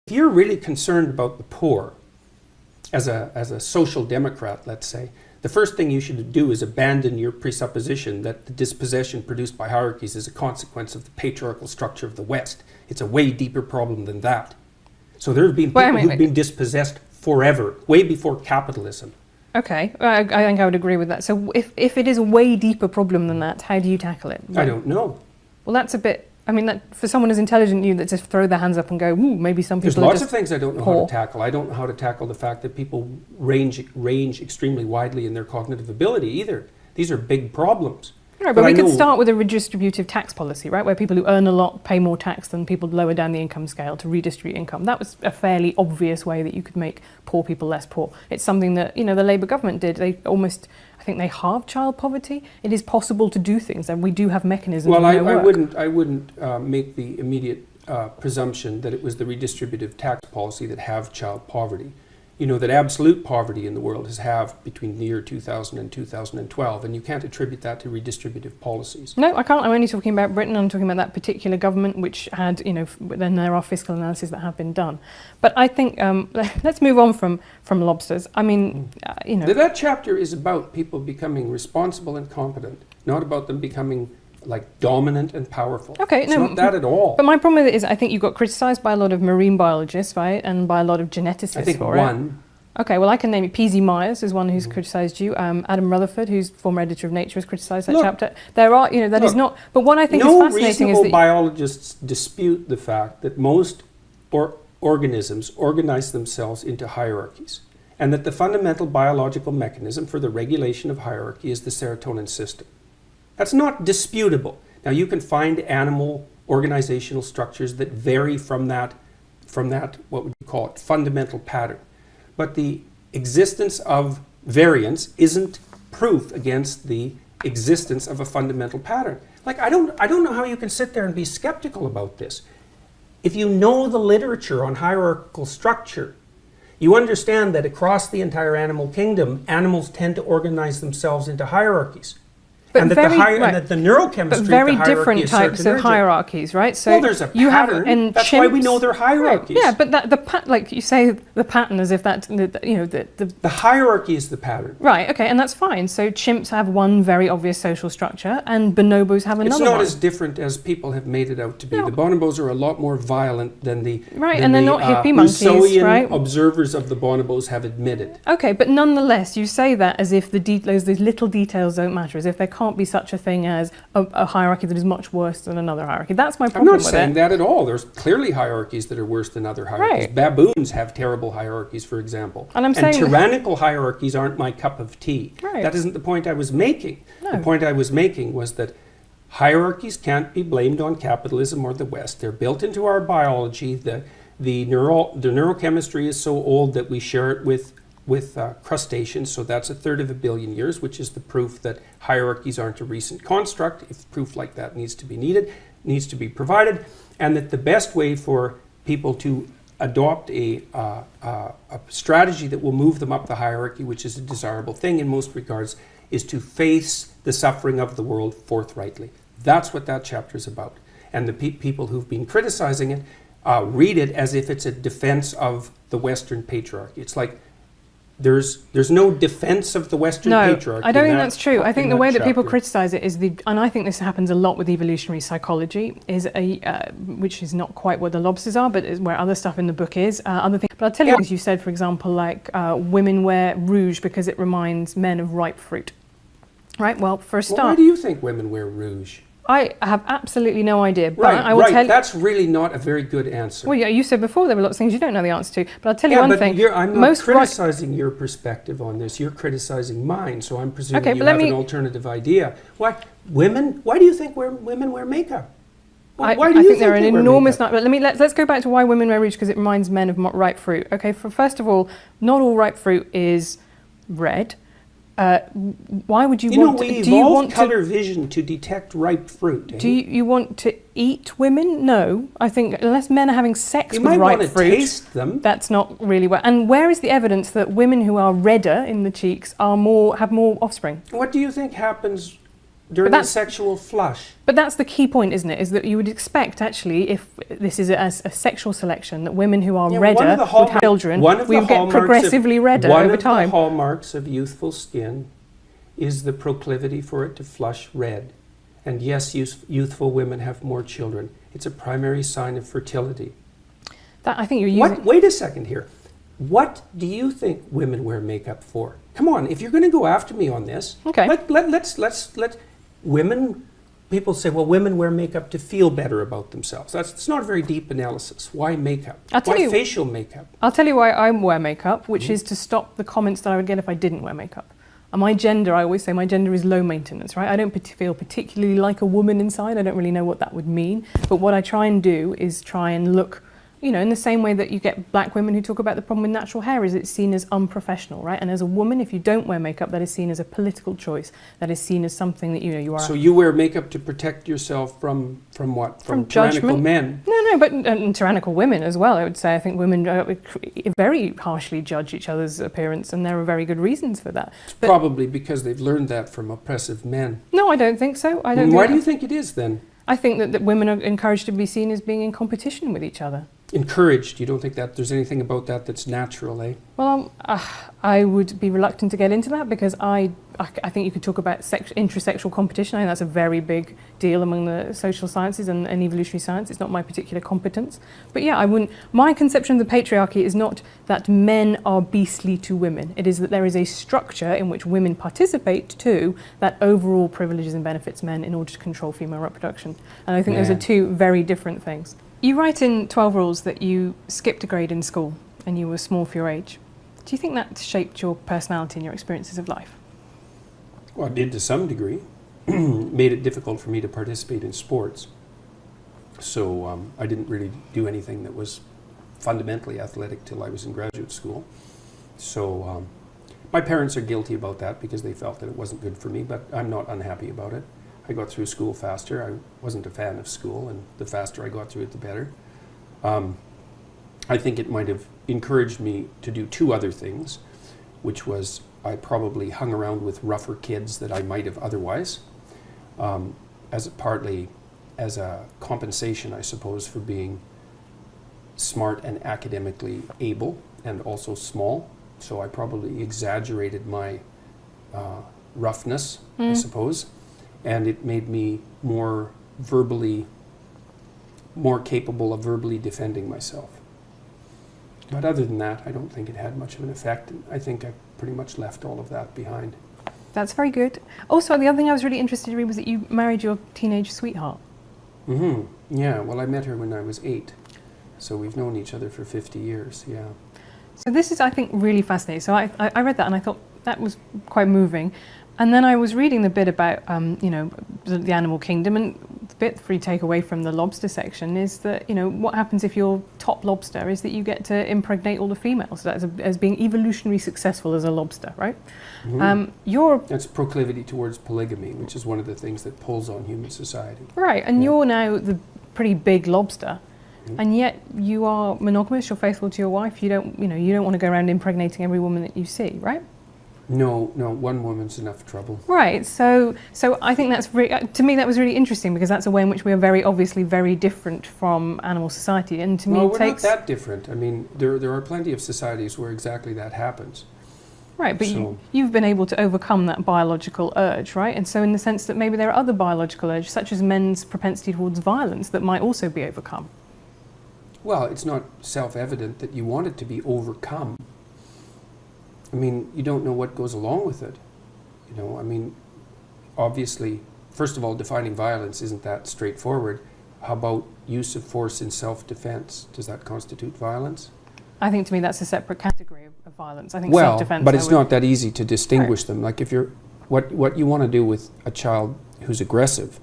if you're really concerned about the poor, as a social democrat, let's say, the first thing you should do is abandon your presupposition that the dispossession produced by hierarchies is a consequence of the patriarchal structure of the West. It's a way deeper problem than that. So there have been people who've been dispossessed forever, way before capitalism. Okay, I think I would agree with that. So if it is a way deeper problem than that, how do you tackle it? I don't know. Well, that's a bit... I mean, that, for someone as intelligent as you that just throw their hands up and go, ooh, maybe some people There's lots of things I don't know how to tackle. I don't know how to tackle the fact that people range extremely widely in their cognitive ability either. These are big problems. Right, but we could start with a redistributive tax policy, right, where people who earn a lot pay more tax than people lower down the income scale to redistribute income. That was a fairly obvious way that you could make poor people less poor. It's something that, you know, the Labour government did. They almost, I think they halved child poverty. It is possible to do things, and we do have mechanisms. Well, I wouldn't make the immediate presumption that it was the redistributive tax policy that halved child poverty. You know that absolute poverty in the world has halved between the year 2000 and 2012, and you can't attribute that to redistributive policies. No, I can't. I'm only talking about Britain. I'm talking about that particular government, which had, you know, then there are fiscal analyses that have been done. But I think let's move on from lobsters. I mean, you know, that chapter is about people becoming responsible and competent, not about them becoming like dominant and powerful. Okay, it's not that at all. But my problem with it is I think you got criticised by a lot of marine biologists, right, and by a lot of geneticists I think for one. it. Okay, well I can name it. P.Z. Myers is one who's criticised you. Adam Rutherford, who's former editor of Nature, has criticised that chapter. There are, you know, that is not. But what I think is fascinating is that biologists dispute the fact that most organisms organize themselves into hierarchies, and that the fundamental biological mechanism for the regulation of hierarchy is the serotonin system. That's not disputable. Now you can find animal organizational structures that vary from that, what would you call it, fundamental pattern. But the existence of variance isn't proof against the existence of a fundamental pattern. Like I don't know how you can sit there and be skeptical about this. If you know the literature on hierarchical structure, you understand that across the entire animal kingdom, animals tend to organize themselves into hierarchies. But and that the neurochemistry but very of the different types of hierarchies, right? So well, there's a pattern. That's why we know they're hierarchies. Right. Yeah, but like you say, the pattern as if that, you know, the hierarchy is the pattern. Right. Okay, and that's fine. So chimps have one very obvious social structure, and bonobos have another. It's not one. as different as people have made it out to be. No. The bonobos are a lot more violent than the and they're not hippie monkeys, right? Observers of the bonobos have admitted. Okay, but nonetheless, you say that as if those little details don't matter, as if there can't be such a thing as a hierarchy that is much worse than another hierarchy. That's my problem with it. I'm not saying that at all. There's clearly hierarchies that are worse than other hierarchies. Right. Baboons have terrible hierarchies, for example. And tyrannical hierarchies aren't my cup of tea. Right. That isn't the point I was making. No. The point I was making was that hierarchies can't be blamed on capitalism or the West. They're built into our biology. The neurochemistry is so old that we share it with crustaceans, so that's 1/3 of a billion years, which is the proof that hierarchies aren't a recent construct. If proof like that needs to be provided, and that the best way for people to adopt a strategy that will move them up the hierarchy, which is a desirable thing in most regards, is to face the suffering of the world forthrightly. That's what that chapter is about. And the people who've been criticizing it read it as if it's a defense of the Western patriarchy. It's like, there's no defense of the Western patriarchy. No, I don't think that's true. I think the way that people criticize it is and I think this happens a lot with evolutionary psychology, which is not quite what the lobsters are, but is where other stuff in the book is. Other things. But I'll tell you things you said, for example, like women wear rouge because it reminds men of ripe fruit. Right? Well, for a start. Why do you think women wear rouge? I have absolutely no idea. But Right, I will tell you. That's really not a very good answer. Well, yeah, you said before there were lots of things you don't know the answer to. But I'll tell you one thing. I'm not criticizing your perspective on this. You're criticizing mine, so I'm presuming you have an alternative idea. Why do you think women wear makeup? I think there are an enormous number. But let's go back to why women wear rouge, because it reminds men of ripe fruit. Okay, first of all, not all ripe fruit is red. Why would you want to... we evolved color vision to detect ripe fruit. Do you want to eat women? No. I think unless men are having sex with ripe fruit... You might want to taste them. That's not really where... And where is the evidence that women who are redder in the cheeks have more offspring? What do you think happens during a sexual flush. But that's the key point, isn't it? Is that you would expect, actually, if this is a sexual selection, that women who are redder would have children. We would get progressively redder over time. One of the hallmarks of youthful skin is the proclivity for it to flush red. And yes, youthful women have more children. It's a primary sign of fertility. I think you're using... Wait a second here. What do you think women wear makeup for? Come on, if you're going to go after me on this, okay. let's women. People say, well, women wear makeup to feel better about themselves. It's not a very deep analysis. Why makeup? Why facial makeup? I'll tell you why I wear makeup, which is to stop the comments that I would get if I didn't wear makeup. And my gender, I always say my gender is low maintenance, right? I don't feel particularly like a woman inside. I don't really know what that would mean. But what I try and do is try and look, you know, in the same way that you get black women who talk about the problem with natural hair, is it's seen as unprofessional, right? And as a woman, if you don't wear makeup, that is seen as a political choice. That is seen as something that, you know, you are... So you wear makeup to protect yourself from what? From tyrannical judgment. Men? No, but and tyrannical women as well, I would say. I think women very harshly judge each other's appearance, and there are very good reasons for that. It's probably because they've learned that from oppressive men. No, I don't think so. Why do you think it is, then? I think that women are encouraged to be seen as being in competition with each other. Encouraged? You don't think that there's anything about that that's natural, eh? Well, I would be reluctant to get into that, because I think you could talk about intrasexual competition. I think that's a very big deal among the social sciences and evolutionary science. It's not my particular competence. But yeah, my conception of the patriarchy is not that men are beastly to women. It is that there is a structure in which women participate too that overall privileges and benefits men in order to control female reproduction. And I think those are two very different things. You write in 12 Rules that you skipped a grade in school and you were small for your age. Do you think that shaped your personality and your experiences of life? Well, it did to some degree. Made it difficult for me to participate in sports. So I didn't really do anything that was fundamentally athletic till I was in graduate school. So my parents are guilty about that because they felt that it wasn't good for me, but I'm not unhappy about it. I got through school faster. I wasn't a fan of school, and the faster I got through it, the better. I think it might have encouraged me to do two other things, which was I probably hung around with rougher kids that I might have otherwise, partly as a compensation, I suppose, for being smart and academically able and also small. So I probably exaggerated my roughness, I suppose. And it made me more capable of verbally defending myself. But other than that, I don't think it had much of an effect. I think I pretty much left all of that behind. That's very good. Also, the other thing I was really interested to read was that you married your teenage sweetheart. Mm-hmm. Yeah, well, I met her when I was 8. So we've known each other for 50 years, yeah. So this is, I think, really fascinating. So I read that and I thought that was quite moving. And then I was reading the bit about, you know, the animal kingdom, and the bit for you take away from the lobster section is that, you know, what happens if you're top lobster is that you get to impregnate all the females. That's as being evolutionarily successful as a lobster, right? Mm-hmm. That's proclivity towards polygamy, which is one of the things that pulls on human society. Right, and you're now the pretty big lobster, and yet you are monogamous. You're faithful to your wife. You don't want to go around impregnating every woman that you see, right? No, one woman's enough trouble. Right, so I think that's to me that was really interesting, because that's a way in which we are very obviously very different from animal society, and to me we're not that different. I mean, there are plenty of societies where exactly that happens. Right, but you've been able to overcome that biological urge, right? And so in the sense that maybe there are other biological urges, such as men's propensity towards violence, that might also be overcome. Well, it's not self-evident that you want it to be overcome. I mean, you don't know what goes along with it. You know, I mean, obviously, first of all, defining violence isn't that straightforward. How about use of force in self-defense? Does that constitute violence? I think to me that's a separate category of violence. I think self-defense. But it's not that easy to distinguish them. Like if you're, what you want to do with a child who's aggressive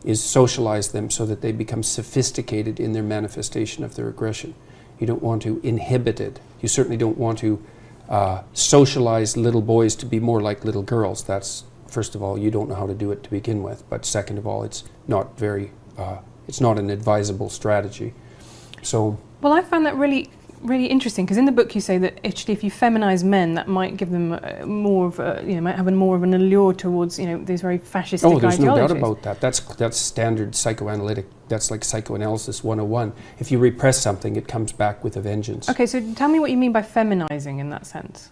is socialize them so that they become sophisticated in their manifestation of their aggression. You don't want to inhibit it. You certainly don't want to socialize little boys to be more like little girls. That's, first of all, you don't know how to do it to begin with, but second of all, it's not an advisable strategy. So, well, I found that really really interesting, because in the book you say that actually if you feminize men, that might give them more of a, might have more of an allure towards, these very fascistic ideologies. Oh, there's no doubt about that. That's standard psychoanalytic. That's like psychoanalysis 101. If you repress something, it comes back with a vengeance. Okay, so tell me what you mean by feminizing in that sense.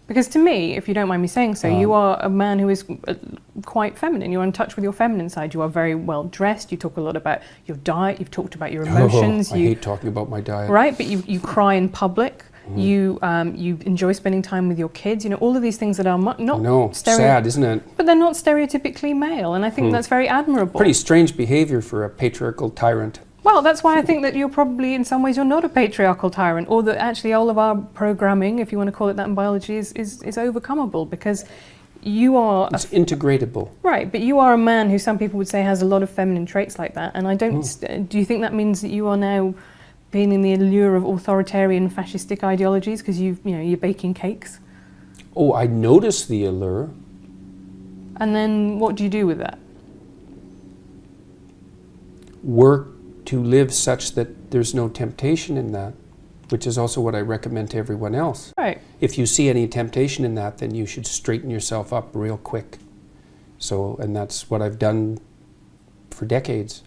Because to me, if you don't mind me saying so, you are a man who is quite feminine. You're in touch with your feminine side. You are very well dressed. You talk a lot about your diet. You've talked about your emotions. I hate talking about my diet. Right, but you cry in public. You enjoy spending time with your kids. All of these things that are not sad, isn't it? But they're not stereotypically male, and I think that's very admirable. Pretty strange behavior for a patriarchal tyrant. Well, that's why I think that you're probably, in some ways, you're not a patriarchal tyrant, or that actually all of our programming, if you want to call it that in biology, is overcomable, because you are... It's integratable. Right, but you are a man who some people would say has a lot of feminine traits like that, and I don't... Do you think that means that you are now being in the allure of authoritarian fascistic ideologies because you're baking cakes? Oh, I notice the allure. And then what do you do with that? Work to live such that there's no temptation in that, which is also what I recommend to everyone else. Right. If you see any temptation in that, then you should straighten yourself up real quick. And that's what I've done for decades.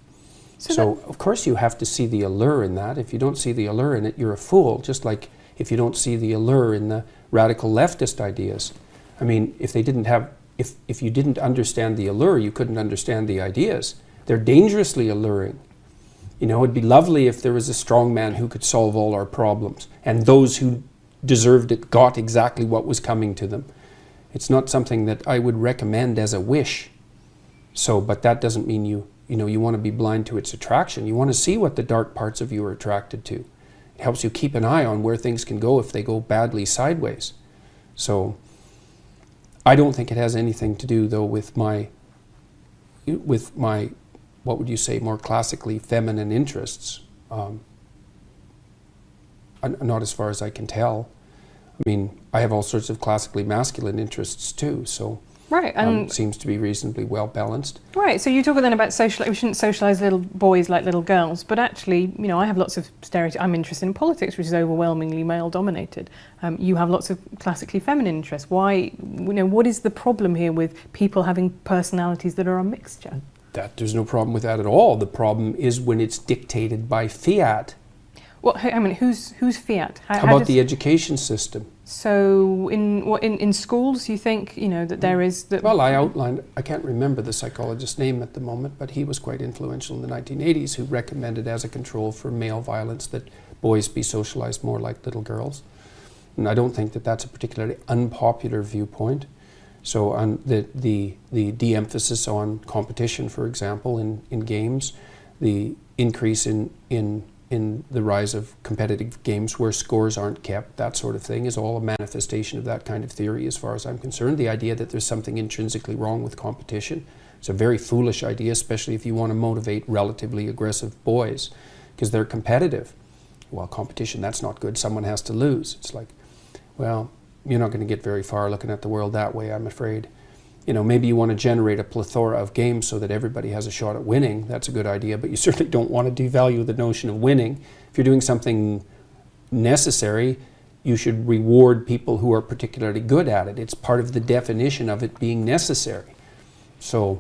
So of course you have to see the allure in that. If you don't see the allure in it, you're a fool, just like if you don't see the allure in the radical leftist ideas. I mean, if you didn't understand the allure, you couldn't understand the ideas. They're dangerously alluring. It'd be lovely if there was a strong man who could solve all our problems, and those who deserved it got exactly what was coming to them. It's not something that I would recommend as a wish. But that doesn't mean you want to be blind to its attraction. You want to see what the dark parts of you are attracted to. It helps you keep an eye on where things can go if they go badly sideways. So I don't think it has anything to do, though, with my what would you say, more classically feminine interests. Not as far as I can tell. I mean, I have all sorts of classically masculine interests too, so right, and it seems to be reasonably well balanced. Right, so you talk then about we shouldn't socialise little boys like little girls, but actually, I have lots of stereotypes. I'm interested in politics, which is overwhelmingly male-dominated. You have lots of classically feminine interests. Why, what is the problem here with people having personalities that are a mixture? There's no problem with that at all. The problem is when it's dictated by fiat. Well, I mean, who's fiat? How about the education system? So in schools, you think that there is that? Well, I outlined. I can't remember the psychologist's name at the moment, but he was quite influential in the 1980s, who recommended as a control for male violence that boys be socialized more like little girls. And I don't think that that's a particularly unpopular viewpoint. So on the de-emphasis on competition, for example, in games, the increase in the rise of competitive games where scores aren't kept, that sort of thing, is all a manifestation of that kind of theory as far as I'm concerned. The idea that there's something intrinsically wrong with competition. It's a very foolish idea, especially if you want to motivate relatively aggressive boys, because they're competitive. Well, competition, that's not good. Someone has to lose. It's like, well, you're not going to get very far looking at the world that way, I'm afraid. Maybe you want to generate a plethora of games so that everybody has a shot at winning. That's a good idea, but you certainly don't want to devalue the notion of winning. If you're doing something necessary, you should reward people who are particularly good at it. It's part of the definition of it being necessary. So